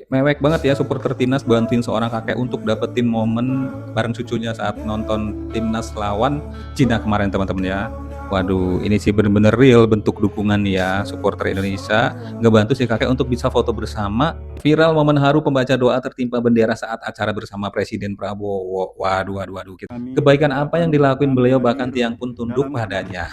Mewek banget ya supporter timnas bantuin seorang kakek untuk dapetin momen bareng cucunya saat nonton timnas lawan Cina kemarin teman-teman ya. Waduh, ini sih bener-bener real bentuk dukungan ya supporter Indonesia ngebantu si kakek untuk bisa foto bersama. Viral momen haru pembaca doa tertimpa bendera saat acara bersama Presiden Prabowo. Waduh, waduh, waduh. Kami di Kebaikan apa yang hadapanmu, dilakuin kami beliau bahkan hadir tiang pun tunduk dalam padanya.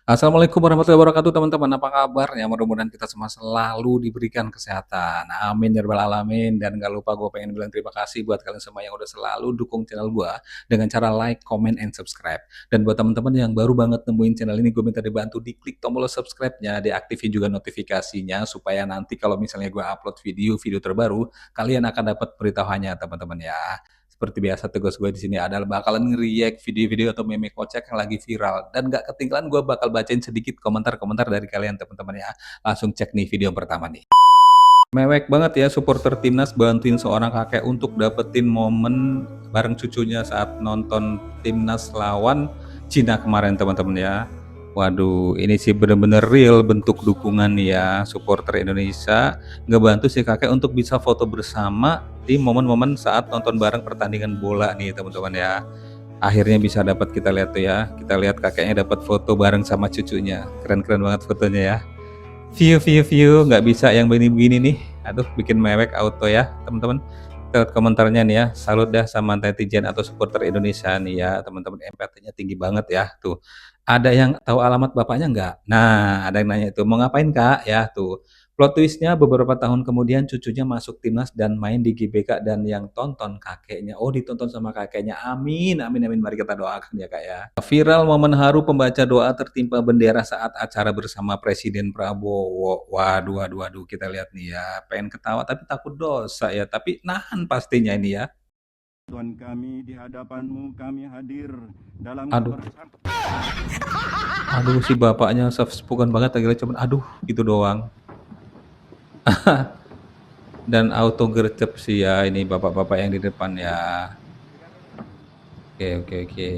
Assalamualaikum warahmatullahi wabarakatuh teman-teman, apa kabarnya? Mudah-mudahan kita semua selalu diberikan kesehatan, amin ya rabbal alamin. Dan gak lupa gue pengen bilang terima kasih buat kalian semua yang udah selalu dukung channel gue dengan cara like, comment, and subscribe. Dan buat teman-teman yang baru banget nemuin channel ini, gue minta dibantu diklik tombol subscribe-nya, diaktifin juga notifikasinya supaya nanti kalau misalnya gue upload video terbaru, kalian akan dapat beritahuannya teman-teman ya. Seperti biasa tugas gue di sini adalah bakalan nge-react video-video atau meme kocak yang lagi viral, dan gak ketinggalan gue bakal bacain sedikit komentar-komentar dari kalian teman-teman ya. Langsung cek nih video pertama nih. Mewek banget ya supporter timnas bantuin seorang kakek untuk dapetin momen bareng cucunya saat nonton timnas lawan Cina kemarin teman-teman ya. Waduh, ini sih bener-bener real bentuk dukungan ya supporter Indonesia ngebantu si kakek untuk bisa foto bersama di momen-momen saat nonton bareng pertandingan bola nih teman-teman ya. Akhirnya bisa dapat kita lihat tuh ya, kita lihat kakeknya dapat foto bareng sama cucunya. Keren-keren banget fotonya ya. View, nggak bisa yang begini-begini nih. Aduh, bikin mewek auto ya teman-teman. Kita lihat komentarnya nih ya, salut dah sama netizen atau supporter Indonesia nih ya teman-teman, empatinya tinggi banget ya tuh. Ada yang tahu alamat bapaknya nggak? Nah, ada yang nanya itu, mau ngapain kak? Ya tuh. Plot twistnya beberapa tahun kemudian cucunya masuk timnas dan main di GBK, dan yang tonton kakeknya. Oh, ditonton sama kakeknya. Amin, amin, amin. Mari kita doakan ya kak ya. Viral momen haru pembaca doa tertimpa bendera saat acara bersama Presiden Prabowo. Waduh, waduh, waduh. Kita lihat nih ya. Pengen ketawa tapi takut dosa ya. Tapi nahan pastinya ini ya. Tuhan kami di hadapanmu, kami hadir dalam Aduh, kebersamaan. aduh si bapaknya soft spoken banget lagi cuman aduh gitu doang. Dan auto gercep sih ya ini bapak-bapak yang di depan ya. Oke, oke, oke.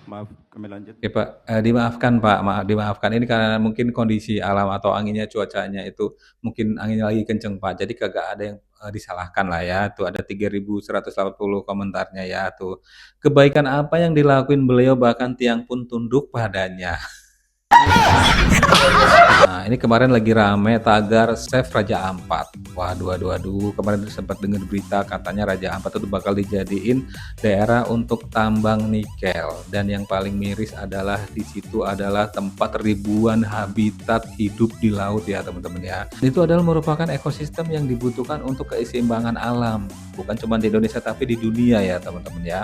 Maaf, kami lanjut. Oke Pak, dimaafkan Pak, dimaafkan ini karena mungkin kondisi alam atau anginnya, cuacanya itu mungkin anginnya lagi kenceng Pak, jadi kagak ada yang disalahkan lah ya. Tuh ada 3.180 komentarnya ya tuh. Kebaikan apa yang dilakuin beliau bahkan tiang pun tunduk padanya. Nah, ini kemarin lagi rame tagar Save Raja Ampat. Waduh, waduh, waduh. Kemarin sempat dengar berita katanya Raja Ampat itu bakal dijadiin daerah untuk tambang nikel. Dan yang paling miris adalah di situ adalah tempat ribuan habitat hidup di laut ya teman-teman ya. Itu adalah merupakan ekosistem yang dibutuhkan untuk keseimbangan alam. Bukan cuma di Indonesia tapi di dunia ya teman-teman ya.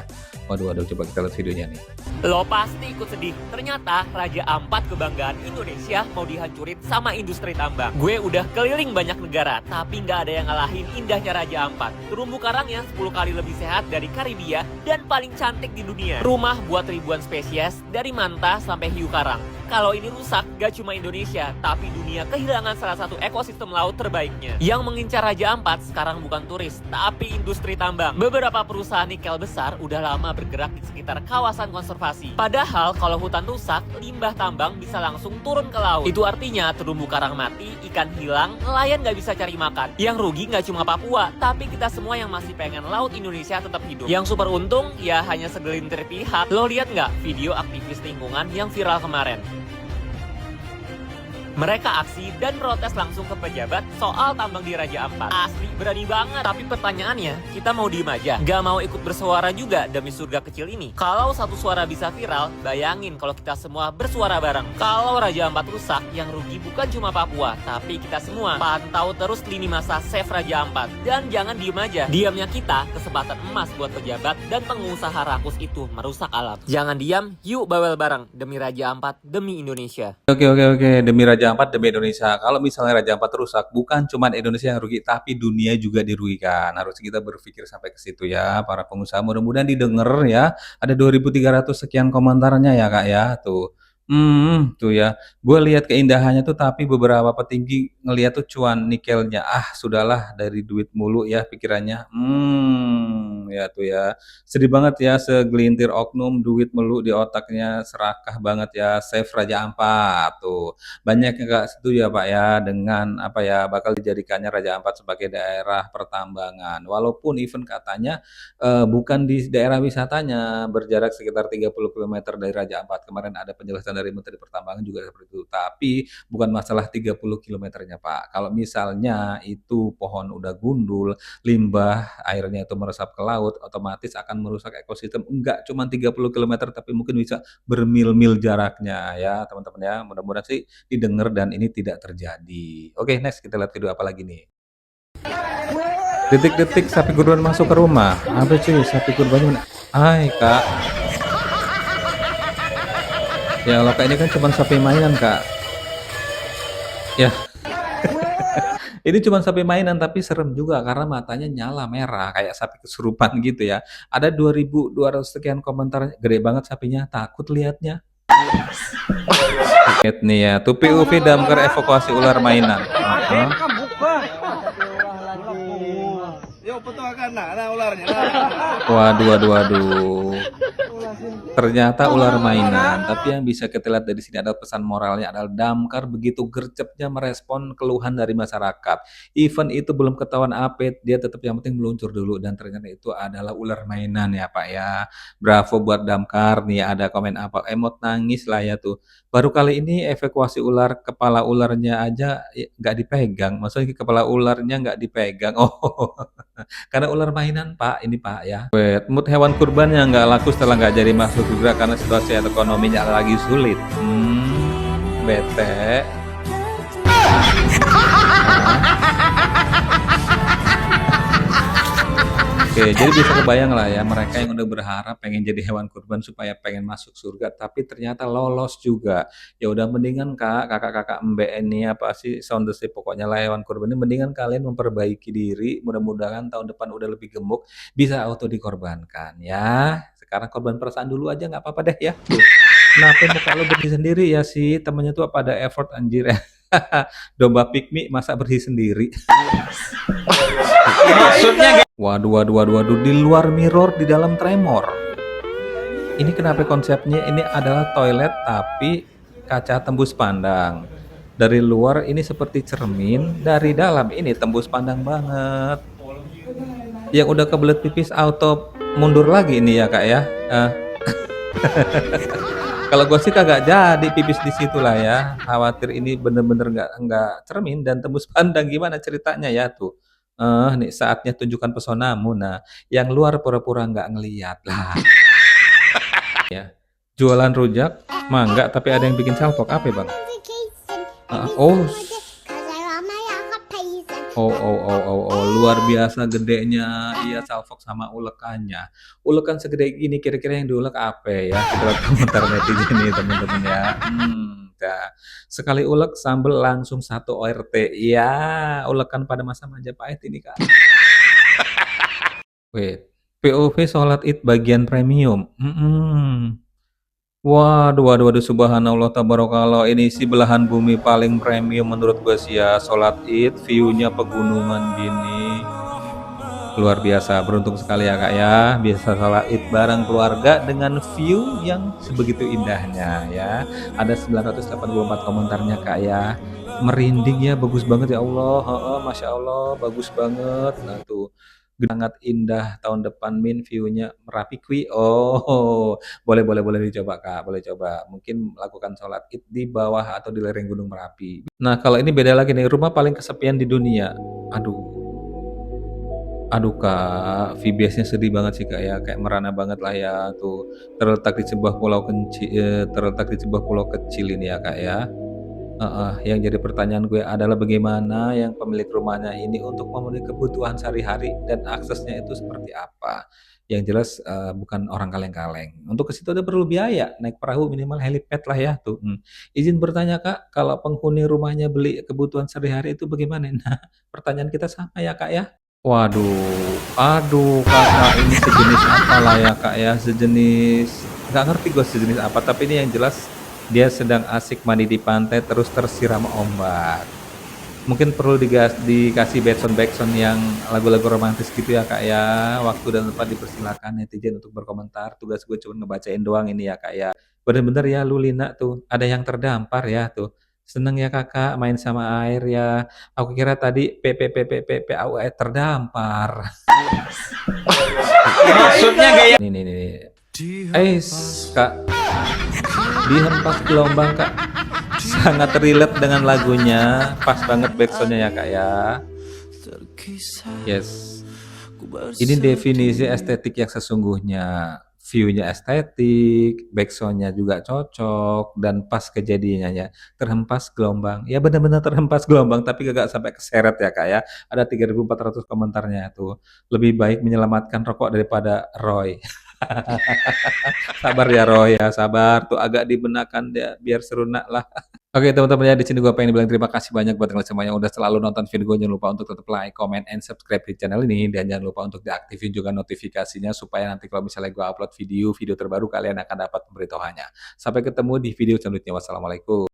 Waduh, waduh, coba kita lihat videonya nih. Lo pasti ikut sedih, ternyata Raja Ampat kebanggaan Indonesia mau dihancurin sama industri tambang. Gue udah keliling banyak negara, tapi nggak ada yang ngalahin indahnya Raja Ampat. Terumbu karangnya 10 kali lebih sehat dari Karibia dan paling cantik di dunia. Rumah buat ribuan spesies, dari manta sampai hiu karang. Kalau ini rusak, gak cuma Indonesia, tapi dunia kehilangan salah satu ekosistem laut terbaiknya. Yang mengincar Raja Ampat sekarang bukan turis, tapi industri tambang. Beberapa perusahaan nikel besar udah lama bergerak di sekitar kawasan konservasi. Padahal kalau hutan rusak, limbah tambang bisa langsung turun ke laut. Itu artinya terumbu karang mati, ikan hilang, nelayan gak bisa cari makan. Yang rugi gak cuma Papua, tapi kita semua yang masih pengen laut Indonesia tetap hidup. Yang super untung, ya hanya segelintir pihak. Lo lihat nggak video aktivis lingkungan yang viral kemarin? Mereka aksi dan protes langsung ke pejabat soal tambang di Raja Ampat. Asli berani banget. Tapi pertanyaannya, kita mau diem aja? Gak mau ikut bersuara juga demi surga kecil ini? Kalau satu suara bisa viral, bayangin kalau kita semua bersuara bareng. Kalau Raja Ampat rusak, yang rugi bukan cuma Papua, tapi kita semua. Pantau terus lini masa Save Raja Ampat. Dan jangan diem aja. Diamnya kita, kesempatan emas buat pejabat dan pengusaha rakus itu merusak alam. Jangan diam, yuk bawel bareng. Demi Raja Ampat, demi Indonesia. Oke, oke, oke, demi Raja Ampat, demi Indonesia. Kalau misalnya Raja Ampat rusak, bukan cuma Indonesia yang rugi, tapi dunia juga dirugikan. Harus kita berpikir sampai ke situ ya, para pengusaha. Mudah-mudahan didengar ya. Ada 2.300 sekian komentarnya ya Kak ya. Tuh. Tuh ya, gue lihat keindahannya tuh tapi beberapa petinggi ngelihat tuh cuan nikelnya, ah sudahlah dari duit mulu ya pikirannya, ya tuh ya, sedih banget ya segelintir oknum duit melu di otaknya, serakah banget ya, save Raja Ampat tuh. Banyak yang nggak setuju ya Pak ya dengan apa ya, bakal dijadikannya Raja Ampat sebagai daerah pertambangan. Walaupun even katanya bukan di daerah wisatanya, berjarak sekitar 30 kilometer dari Raja Ampat. Kemarin ada penjelasan dari Menteri Pertambangan juga seperti itu. Tapi bukan masalah 30 kilometernya, Pak. Kalau misalnya itu pohon udah gundul, limbah airnya itu meresap ke laut, otomatis akan merusak ekosistem. Enggak cuma 30 kilometer, tapi mungkin bisa bermil-mil jaraknya ya, teman-teman ya. Mudah-mudahan sih didengar dan ini tidak terjadi. Oke, next kita lihat video apa lagi nih. Detik-detik sapi kurban masuk ke rumah. Apa cuy, sapi kurbannya mana? Hai kak. Ya kalau kak ini kan cuma sapi mainan kak. Ya, ini cuma sapi mainan tapi serem juga karena matanya nyala merah kayak sapi kesurupan gitu ya. Ada 2.200 sekian komentar, gede banget sapinya, takut liatnya. Lihat nih ya, tuh POV damkar evakuasi ular mainan. Waduh, waduh, waduh. Ternyata ular mainan, tapi yang bisa kita lihat dari sini adalah pesan moralnya adalah damkar begitu gercepnya merespon keluhan dari masyarakat. Even itu belum ketahuan apa, dia tetap yang penting meluncur dulu dan ternyata itu adalah ular mainan ya Pak ya. Bravo buat damkar nih, ada komen apa, emot nangis lah ya tuh. Baru kali ini evakuasi ular, kepala ularnya aja nggak dipegang, maksudnya kepala ularnya nggak dipegang. Oh, karena ular mainan Pak, ini Pak ya. Mood hewan kurban yang nggak laku setelah nggak jadi masuk juga karena situasi ekonominya lagi sulit. Bete. Oke, jadi bisa kebayang lah ya mereka yang udah berharap pengen jadi hewan kurban supaya pengen masuk surga, tapi ternyata lolos juga. Ya udah mendingan Kak, kakak-kakak mbek ini apa sih sound sih pokoknya lah hewan kurban ini mendingan kalian memperbaiki diri, mudah-mudahan tahun depan udah lebih gemuk, bisa auto dikorbankan ya. Sekarang korban perasaan dulu aja nggak apa-apa deh ya. Tuh. Kenapa muka lu berdiri sendiri ya sih temennya tuh apa ada effort anjir ya. Domba pikmi masa berdiri sendiri. Maksudnya waduh, waduh, waduh, waduh, di luar mirror, di dalam tremor. Ini kenapa konsepnya ini adalah toilet tapi kaca tembus pandang. Dari luar ini seperti cermin, dari dalam ini tembus pandang banget. Yang udah kebelet pipis auto mundur lagi ini ya kak ya. Kalau gue sih kagak jadi pipis di situ lah ya. Khawatir ini bener-bener nggak cermin dan tembus pandang gimana ceritanya ya tuh. Nih saatnya tunjukkan pesonamu. Nah, yang luar pura-pura nggak ngeliat lah. Ya, jualan rujak, mangga, tapi ada yang bikin salpok apa ya bang? Oh, luar biasa gedenya, iya salfok sama ulekannya. Ulekan segede gini kira-kira yang diulek apa ya? Kita lihat komentar netizen nih teman-teman ya. Nah, sekali ulek sambel langsung 1 ORT. Ya, ulekan pada masa Majapahit ini kak. Wait, POV sholat id bagian premium. Waduh, waduh, waduh, subhanallah, tabarakallah. Ini sih belahan bumi paling premium menurut gue sih ya. Sholat id, view-nya pegunungan gini. Luar biasa, beruntung sekali ya kak ya. Bisa sholat id bareng keluarga dengan view yang sebegitu indahnya ya. Ada 984 komentarnya kak ya. Merinding ya, bagus banget ya Allah. Masya Allah, bagus banget. Nah tuh. Sangat indah tahun depan min view-nya Merapi kui. Oh, boleh dicoba Kak, boleh coba. Mungkin melakukan sholat id di bawah atau di lereng Gunung Merapi. Nah, kalau ini beda lagi nih, rumah paling kesepian di dunia. Aduh. Aduh Kak, VBS-nya sedih banget sih Kak ya, kayak merana banget lah ya tuh. Terletak di sebuah pulau kecil ini ya Kak ya. Yang jadi pertanyaan gue adalah bagaimana yang pemilik rumahnya ini untuk memenuhi kebutuhan sehari-hari dan aksesnya itu seperti apa. Yang jelas bukan orang kaleng-kaleng. Untuk ke situ ada perlu biaya, naik perahu minimal helipad lah ya tuh. Izin bertanya Kak, kalau penghuni rumahnya beli kebutuhan sehari-hari itu bagaimana? Nah, pertanyaan kita sama ya Kak ya. Waduh, aduh Kakak ini sejenis apa lah ya Kak ya, sejenis nggak ngerti gue sejenis apa, tapi ini yang jelas Dia sedang asik mandi di pantai terus tersiram ombak. Mungkin perlu dikasih backsound yang lagu-lagu romantis gitu ya Kak ya. Waktu dan tempat dipersilakan netizen untuk berkomentar. Tugas gue cuma ngebacain doang ini ya Kak ya. Bener-bener ya lu Lina tuh, ada yang terdampar ya tuh. Seneng ya Kakak main sama air ya. Aku kira tadi PAUE terdampar. Maksudnya gaya Nih. Kak, dihempas gelombang Kak. Sangat relate dengan lagunya, pas banget backsoundnya ya Kak ya. Yes, ini definisi estetik yang sesungguhnya. View-nya estetik, backsoundnya juga cocok, dan pas kejadiannya ya. Terhempas gelombang, ya benar-benar terhempas gelombang, tapi gak sampai keseret ya Kak ya. Ada 3.400 komentarnya tuh. Lebih baik menyelamatkan rokok daripada Roy. Sabar ya Roy ya, sabar. Tuh agak dibenarkan dia biar serunak lah. Oke teman-teman ya, di sini gue pengen bilang terima kasih banyak buat kalian semua yang udah selalu nonton video gue. Jangan lupa untuk tetap like, comment, and subscribe di channel ini. Dan jangan lupa untuk diaktifin juga notifikasinya supaya nanti kalau misalnya gue upload video terbaru kalian akan dapat pemberitahuannya. Sampai ketemu di video selanjutnya. Wassalamualaikum.